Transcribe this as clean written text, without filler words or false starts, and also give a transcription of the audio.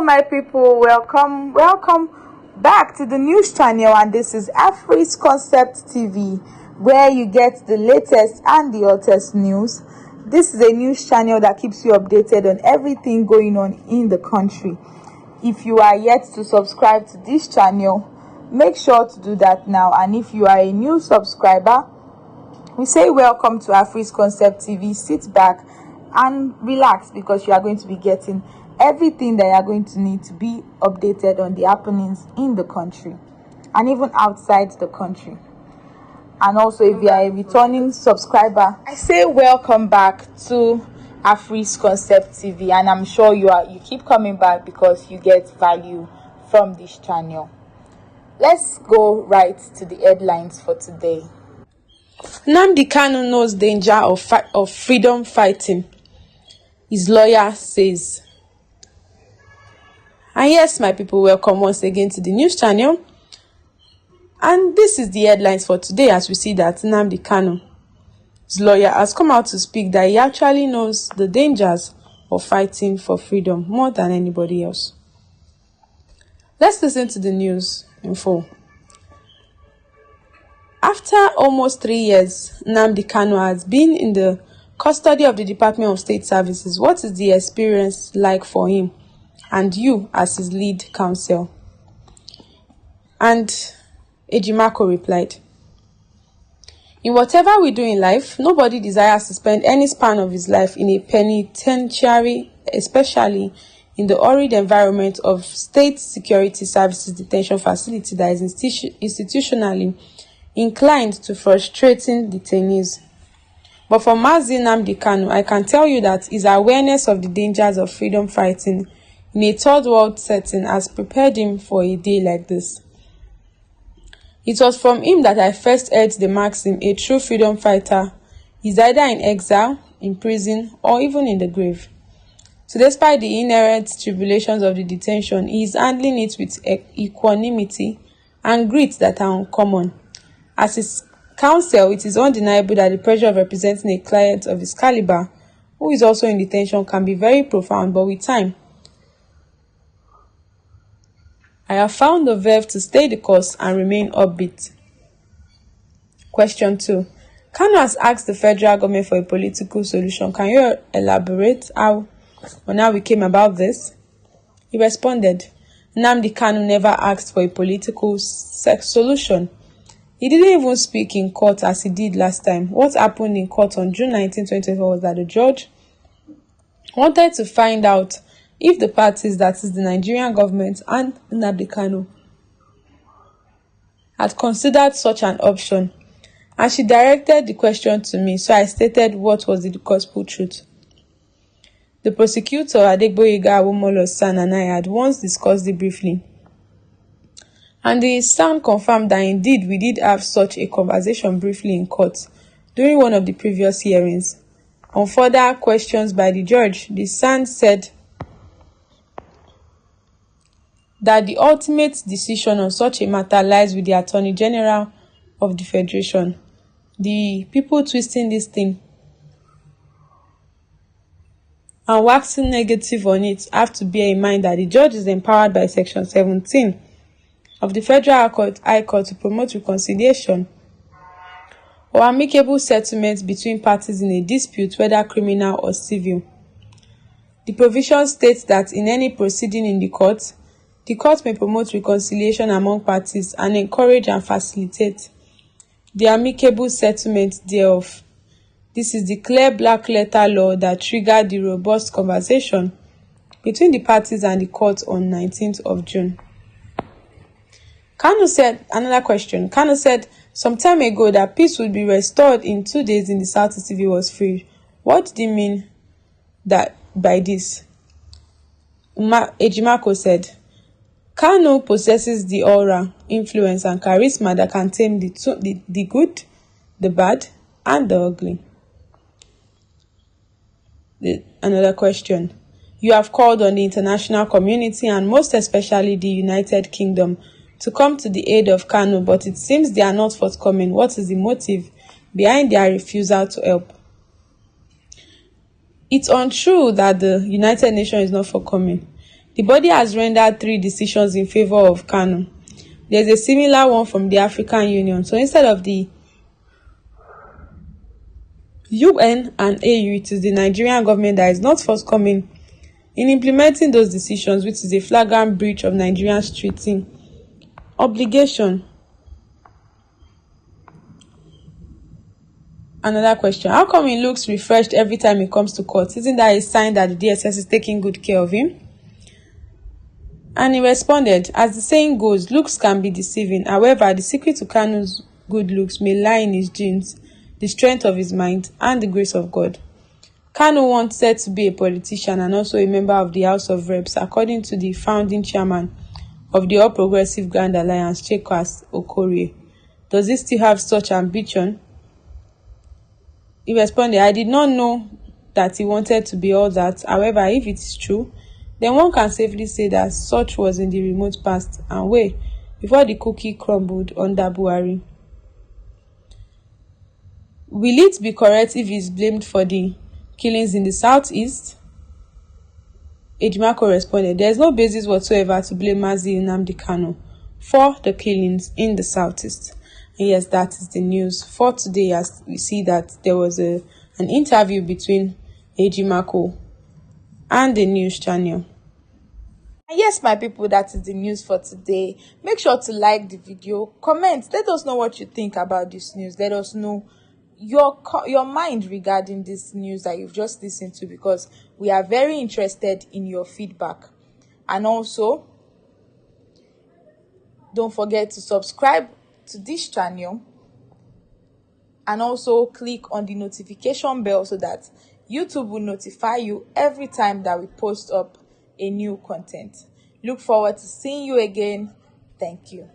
my people, welcome back to the news channel, and this is Fightïñg Concept TV, where you get the latest and the hottest news. This is a news channel that keeps you updated on everything going on in the country. If you are yet to subscribe to this channel, make sure to do that now. And if you are a new subscriber, we say welcome to Fightïñg Concept TV. Sit back and relax, because you are going to be getting everything that you are going to need to be updated on the happenings in the country and even outside the country. And also, if you are a returning subscriber, I say welcome back to Fightïñg Concept TV, and I'm sure you keep coming back because you get value from this channel. Let's go right to the headlines for today. Nnamdi Kanu knows danger of freedom fighting, his lawyer says. And yes, my people, welcome once again to the news channel. And this is the headlines for today, as we see that Nnamdi Kanu, his lawyer, has come out to speak that he actually knows the dangers of fighting for freedom more than anybody else. Let's listen to the news in full. After almost 3 years, Nnamdi Kanu has been in the custody of the Department of State Services. What is the experience like for him and you as his lead counsel? And Ejimako replied, "In whatever we do in life, nobody desires to spend any span of his life in a penitentiary, especially in the horrid environment of State Security Services detention facility that is institutionally inclined to frustrating detainees. But for Mazi Nnamdi Kanu, I can tell you that his awareness of the dangers of freedom fighting in a third world setting has prepared him for a day like this. It was from him that I first heard the maxim, a true freedom fighter is either in exile, in prison, or even in the grave. So despite the inherent tribulations of the detention, he is handling it with equanimity and grit that are uncommon. As his counsel, it is undeniable that the pressure of representing a client of his caliber, who is also in detention, can be very profound, but with time, I have found the verve to stay the course and remain upbeat." Question 2. Kanu has asked the federal government for a political solution. Can you elaborate on how we came about this? He responded, "Nnamdi Kanu never asked for a political solution. He didn't even speak in court as he did last time. What happened in court on June 19, 2024 was that the judge wanted to find out if the parties, that is the Nigerian government and Nnamdi Kanu, had considered such an option. And she directed the question to me, so I stated what was the gospel truth. The prosecutor, Adegboyega Awomolo's son, and I had once discussed it briefly. And the son confirmed that indeed we did have such a conversation briefly in court during one of the previous hearings. On further questions by the judge, the son said that the ultimate decision on such a matter lies with the Attorney General of the Federation. The people twisting this thing and waxing negative on it have to bear in mind that the judge is empowered by Section 17 of the Federal High Court to promote reconciliation or amicable settlements between parties in a dispute, whether criminal or civil. The provision states that in any proceeding in the court may promote reconciliation among parties and encourage and facilitate the amicable settlement thereof. This is the clear black letter law that triggered the robust conversation between the parties and the court on 19th of June. Kanu said, another question, Kanu said some time ago that peace would be restored in 2 days in the South if he was free. What did he mean by this? Ejimako said, Kanu possesses the aura, influence, and charisma that can tame the good, the bad, and the ugly. Another question. You have called on the international community and most especially the United Kingdom to come to the aid of Kanu, but it seems they are not forthcoming. What is the motive behind their refusal to help? It's untrue that the United Nations is not forthcoming. The body has rendered three decisions in favor of Kanu. There's a similar one from the African Union. So instead of the UN and AU, it is the Nigerian government that is not forthcoming in implementing those decisions, which is a flagrant breach of Nigeria's treaty obligation. Another question: how come he looks refreshed every time he comes to court? Isn't that a sign that the DSS is taking good care of him? And he responded, as the saying goes, looks can be deceiving. However, the secret to Kanu's good looks may lie in his genes, the strength of his mind, and the grace of God. Kanu wanted to be a politician and also a member of the House of Reps, according to the founding chairman of the All Progressive Grand Alliance, Chekas Okorie. Does he still have such ambition? He responded, I did not know that he wanted to be all that. However, if it is true, then one can safely say that such was in the remote past and way before the cookie crumbled under Buhari. Will it be correct if he is blamed for the killings in the southeast? Ejimako responded, there is no basis whatsoever to blame Mazi Nnamdi Kanu for the killings in the southeast. And yes, that is the news for today, as we see that there was an interview between Ejimako and the news channel. And yes, my people, that is the news for today. Make sure to like the video, comment, let us know what you think about this news. Let us know your mind regarding this news that you've just listened to, because we are very interested in your feedback. And also, don't forget to subscribe to this channel and also click on the notification bell so that YouTube will notify you every time that we post up a new content. Look forward to seeing you again. Thank you.